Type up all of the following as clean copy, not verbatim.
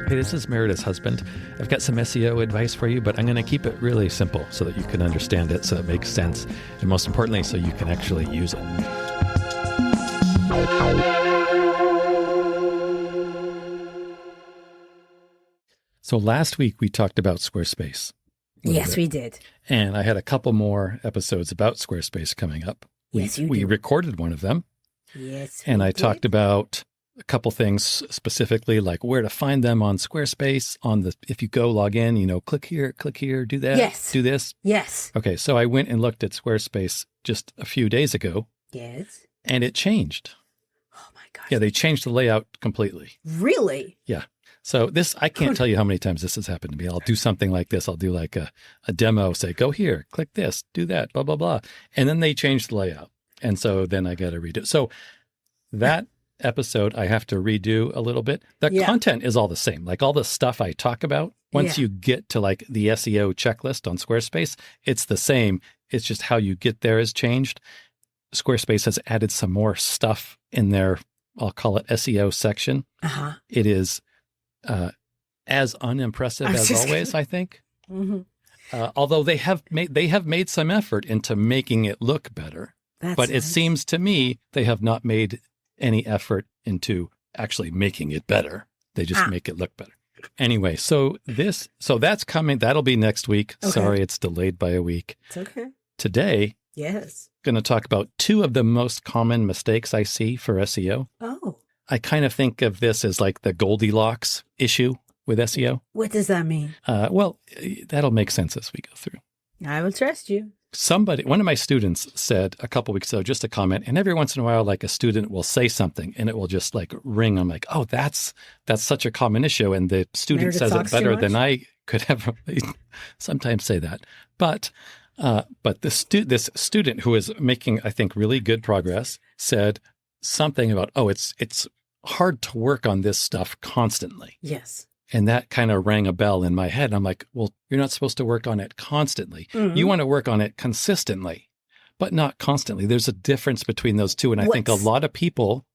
Hey, this is Meredith's husband. I've got some SEO advice for you, but I'm going to keep it really simple so that you can understand it, so it makes sense, and most importantly, so you can actually use it. So last week we talked about Squarespace. Yes, we did. And I had a couple more episodes about Squarespace coming up. We recorded one of them. Yes, and I talked about a couple things specifically, like where to find them on Squarespace. If you go log in, click here, do that, yes, do this. Yes. Okay, so I went and looked at Squarespace just a few days ago. Yes. And it changed. Oh my gosh. Yeah, they changed the layout completely. Really? Yeah. So I can't tell you how many times this has happened to me. I'll do something like this. I'll do like a demo, say, go here, click this, do that, blah, blah, blah. And then they changed the layout. And so then I got to redo it. So that episode, I have to redo a little bit. The content is all the same. Like all the stuff I talk about, once you get to like the SEO checklist on Squarespace, it's the same. It's just how you get there has changed. Squarespace has added some more stuff in their, I'll call it SEO section. Uh-huh. It is as unimpressive as always, I think. Mm-hmm. Although they have made some effort into making it look better. But it seems to me they have not made any effort into actually making it better. They just make it look better. Anyway, so that's coming. That'll be next week. Okay. Sorry, it's delayed by a week. It's okay. Today, going to talk about two of the most common mistakes I see for SEO. Oh. I kind of think of this as like the Goldilocks issue with SEO. What does that mean? Well, that'll make sense as we go through. I will trust you. One of my students said a couple weeks ago, just a comment, and every once in a while, like a student will say something and it will just like ring. I'm like, oh, that's such a common issue. And the student says it better than I could ever sometimes say that. But this student who is making, I think, really good progress said something about, it's hard to work on this stuff constantly. Yes. And that kind of rang a bell in my head. I'm like, well, you're not supposed to work on it constantly. Mm-hmm. You want to work on it consistently, but not constantly. There's a difference between those two. And I think a lot of people,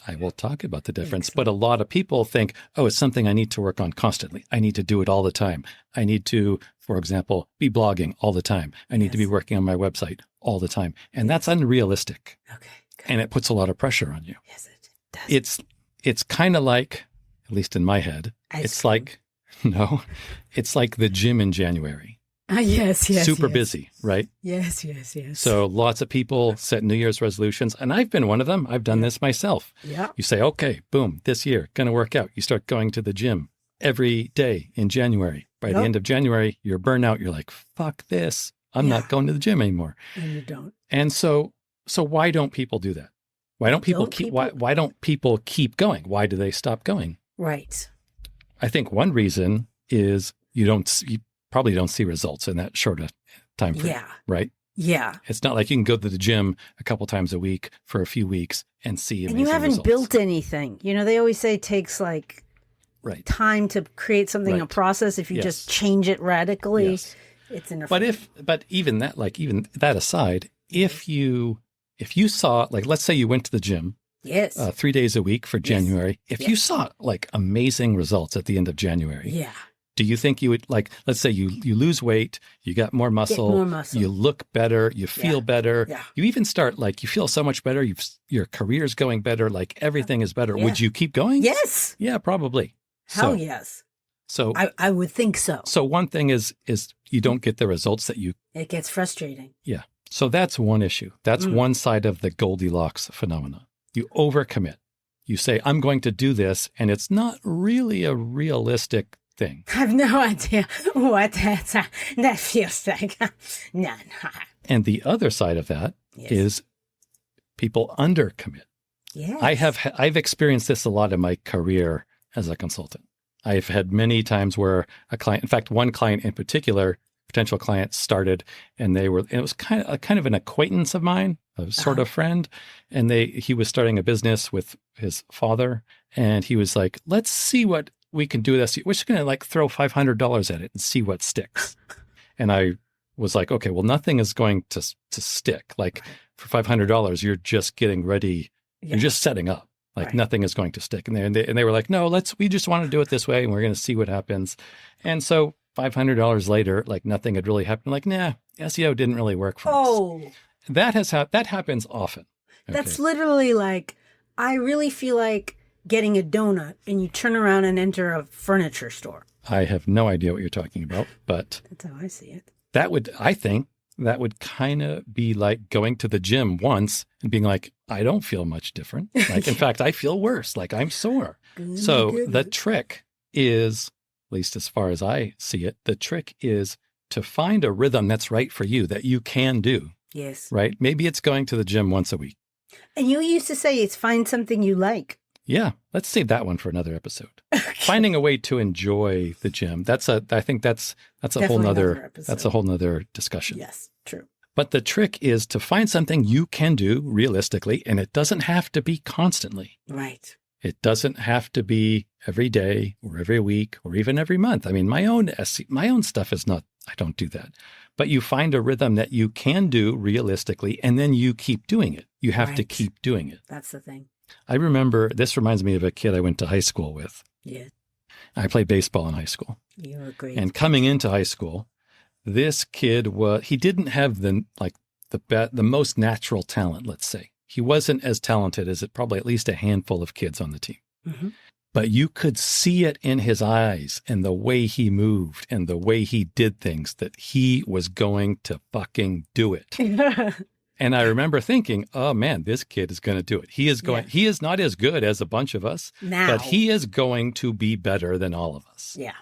I will talk about the difference, but a lot of people think, it's something I need to work on constantly. I need to do it all the time. I need to, for example, be blogging all the time. I need to be working on my website all the time. And that's unrealistic. Okay. And it puts a lot of pressure on you. Yes, it does. It's kind of like, at least in my head, it's like the gym in January. Yes. Super busy, right? Yes. So lots of people set New Year's resolutions, and I've been one of them. I've done this myself. Yeah. You say, okay, boom, this year, going to work out. You start going to the gym every day in January. By the end of January, you're burnout. You're like, fuck this. I'm not going to the gym anymore. And you don't. And so why don't people do that? Why don't people why don't people keep going? Why do they stop going? Right. I think one reason is you probably don't see results in that short time frame. Yeah. Right? Yeah. It's not like you can go to the gym a couple times a week for a few weeks and see amazing results. And you haven't built anything. They always say it takes like time to create something, a process. If you just change it radically, it's enough. But even that aside, if you saw, like, let's say you went to the gym 3 days a week for January. If you saw like amazing results at the end of January, do you think you would, like, let's say you lose weight, you got more muscle, you look better, you feel better, you even start like, you feel so much better, your career's going better, like everything is better. Would you keep going? Yes. Yeah, probably. Hell yes. So I would think so. So one thing is you don't get the results that you... It gets frustrating. Yeah. So that's one issue. That's one side of the Goldilocks phenomenon. You overcommit. You say, I'm going to do this, and it's not really a realistic thing. I have no idea what that feels like. No. And the other side of that is people undercommit. Yes. I've experienced this a lot in my career as a consultant. I've had many times where a client, in fact, one client in particular, potential client started, and it was kind of an acquaintance of mine, a sort of friend, and he was starting a business with his father, and he was like, let's see what we can do with this. We're just going to like throw $500 at it and see what sticks. And I was like, okay, well, nothing is going to stick. Like for $500, you're just getting ready. You're just setting up. Like nothing is going to stick. And they were like, no, we just want to do it this way and we're going to see what happens. And so $500 later, like nothing had really happened. Like, nah, SEO didn't really work for us. That happens often. Okay. That's literally like, I really feel like getting a donut and you turn around and enter a furniture store. I have no idea what you're talking about, but that's how I see it. I think that would kind of be like going to the gym once and being like, I don't feel much different. Like, in fact, I feel worse. Like I'm sore. So the trick is, at least as far as I see it, the trick is to find a rhythm that's right for you, that you can do. Yes. Right? Maybe it's going to the gym once a week. And you used to say it's find something you like. Yeah. Let's save that one for another episode. Okay. Finding a way to enjoy the gym. I think that's a whole nother discussion. Yes, true. But the trick is to find something you can do realistically, and it doesn't have to be constantly. Right. It doesn't have to be every day or every week or even every month. I mean, my own stuff is not, I don't do that. But you find a rhythm that you can do realistically, and then you keep doing it. You have to keep doing it. That's the thing. I remember, this reminds me of a kid I went to high school with. Yeah. I played baseball in high school. You were great. And coming into high school, this kid he didn't have the most natural talent, let's say. He wasn't as talented as probably at least a handful of kids on the team. Mm-hmm. But you could see it in his eyes and the way he moved and the way he did things that he was going to fucking do it. And I remember thinking, oh man, this kid is going to do it. He is not as good as a bunch of us, but he is going to be better than all of us. Yeah.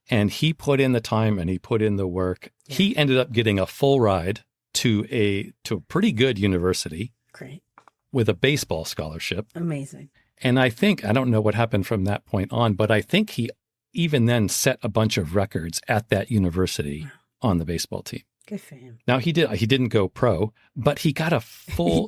And he put in the time and he put in the work. Yeah. He ended up getting a full ride to a pretty good university. Great. With a baseball scholarship. Amazing. And I don't know what happened from that point on, but I think he even then set a bunch of records at that university on the baseball team. Good for him. Now he didn't go pro, but he got a full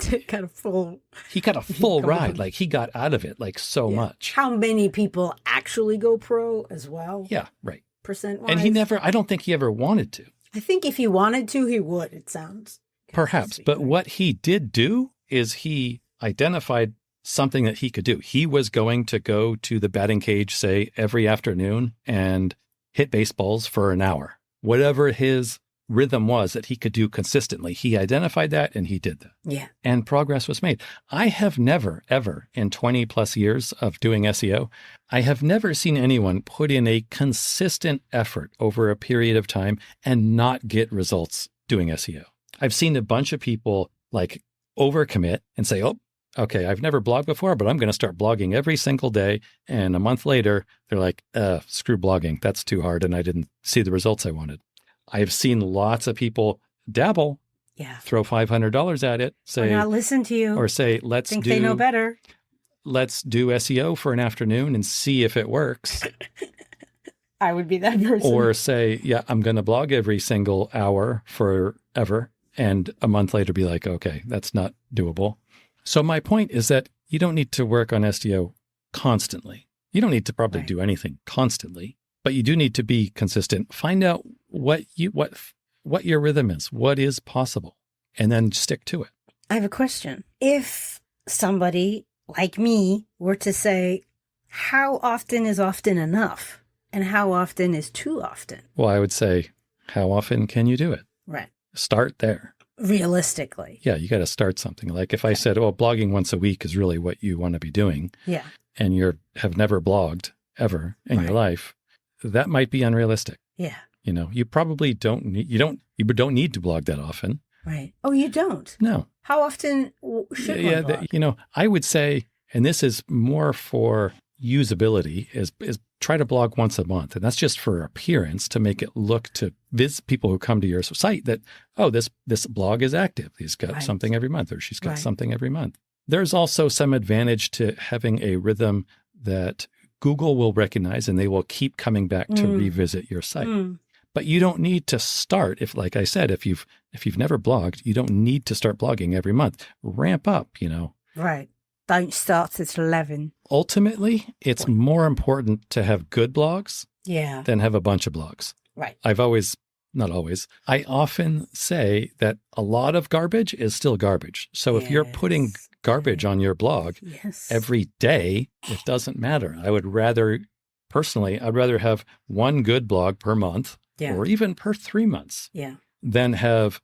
ride. Like he got out of it like so much. How many people actually go pro as well? Yeah, right. Percent-wise. And I don't think he ever wanted to. I think if he wanted to, he would, it sounds. Perhaps. But what he did do is he identified something that he could do. He was going to go to the batting cage, say, every afternoon and hit baseballs for an hour. Whatever his rhythm was that he could do consistently. He identified that and he did that. Yeah. And progress was made. I have never, ever, in 20 plus years of doing SEO, I have never seen anyone put in a consistent effort over a period of time and not get results doing SEO. I've seen a bunch of people like overcommit and say, oh, okay, I've never blogged before, but I'm going to start blogging every single day. And a month later, they're like, screw blogging. That's too hard. And I didn't see the results I wanted. I've seen lots of people dabble, throw $500 at it, say, or not listen to you, or say, they know better. Let's do SEO for an afternoon and see if it works. I would be that person. Or say, I'm going to blog every single hour forever. And a month later be like, okay, that's not doable. So my point is that you don't need to work on SEO constantly. You don't need to probably do anything constantly. But you do need to be consistent. Find out what your rhythm is, what is possible, and then stick to it. I have a question. If somebody like me were to say, how often is often enough? And how often is too often? Well, I would say, how often can you do it? Right. Start there. Realistically. Yeah, you got to start something. Like if I said, blogging once a week is really what you want to be doing. Yeah. And you have never blogged ever in your life. That might be unrealistic. Yeah. You probably don't need to blog that often. Right. Oh, you don't? No. How often should one blog? I would say, and this is more for usability, is try to blog once a month. And that's just for appearance, to make it look to people who come to your site that, this blog is active. He's got something every month, or she's got something every month. There's also some advantage to having a rhythm that Google will recognize, and they will keep coming back to revisit your site. But you don't need to start, like I said, if you've never blogged, you don't need to start blogging every month. Ramp up, Right. Don't start at 11. Ultimately, it's more important to have good blogs than have a bunch of blogs. Right. I often say that a lot of garbage is still garbage. So if you're putting garbage on your blog every day, it doesn't matter. I would rather, personally, I'd rather have one good blog per month or even per 3 months than have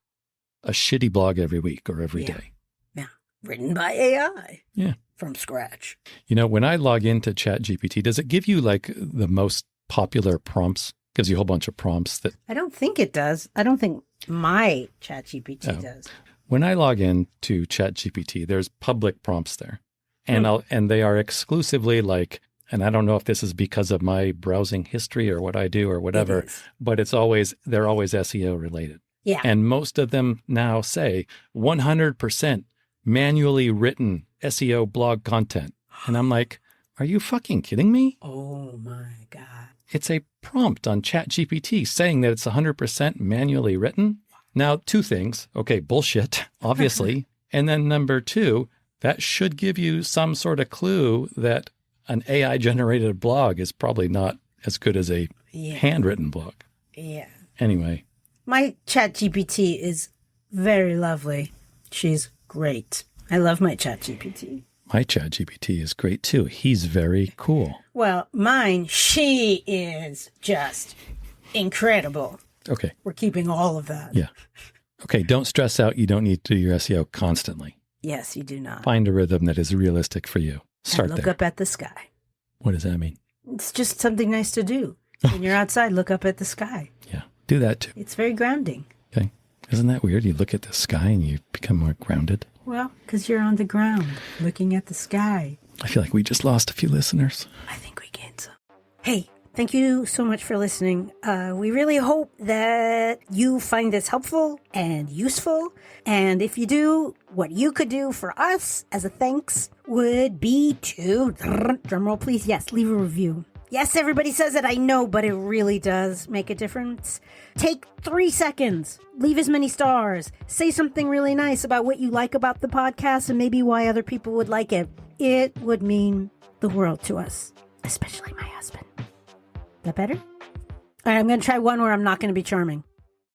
a shitty blog every week or every day. Yeah. Written by AI. Yeah. From scratch. You know, when I log into ChatGPT, does it give you like the most popular prompts? Gives you a whole bunch of prompts that... I don't think it does. I don't think my ChatGPT does. When I log into ChatGPT, there's public prompts there. And and they are exclusively like, and I don't know if this is because of my browsing history or what I do or whatever, but they're always SEO related. Yeah. And most of them now say 100% manually written SEO blog content. And I'm like, are you fucking kidding me? Oh my God. It's a prompt on ChatGPT saying that it's 100% manually written. Now, 2 things. Okay, bullshit, obviously. And then number 2, that should give you some sort of clue that an AI-generated blog is probably not as good as a handwritten blog. Yeah. Anyway. My ChatGPT is very lovely. She's great. I love my ChatGPT. My ChatGPT is great too. He's very cool. Well, mine, she is just incredible. Okay. We're keeping all of that. Yeah. Okay, don't stress out. You don't need to do your SEO constantly. Yes, you do not. Find a rhythm that is realistic for you. Start and look there. up at the sky. What does that mean? It's just something nice to do. When you're outside, look up at the sky. Yeah, do that too. It's very grounding. Okay. Isn't that weird? You look at the sky and you become more grounded. Well, because you're on the ground looking at the sky. I feel like we just lost a few listeners. I think we gained some. Hey, thank you so much for listening. We really hope that you find this helpful and useful. And if you do, what you could do for us as a thanks would be to, drumroll please, yes, leave a review. Yes, everybody says it, I know, but it really does make a difference. Take 3 seconds, leave as many stars, say something really nice about what you like about the podcast and maybe why other people would like it. It would mean the world to us, especially my husband. That better? All right, I'm going to try one where I'm not going to be charming.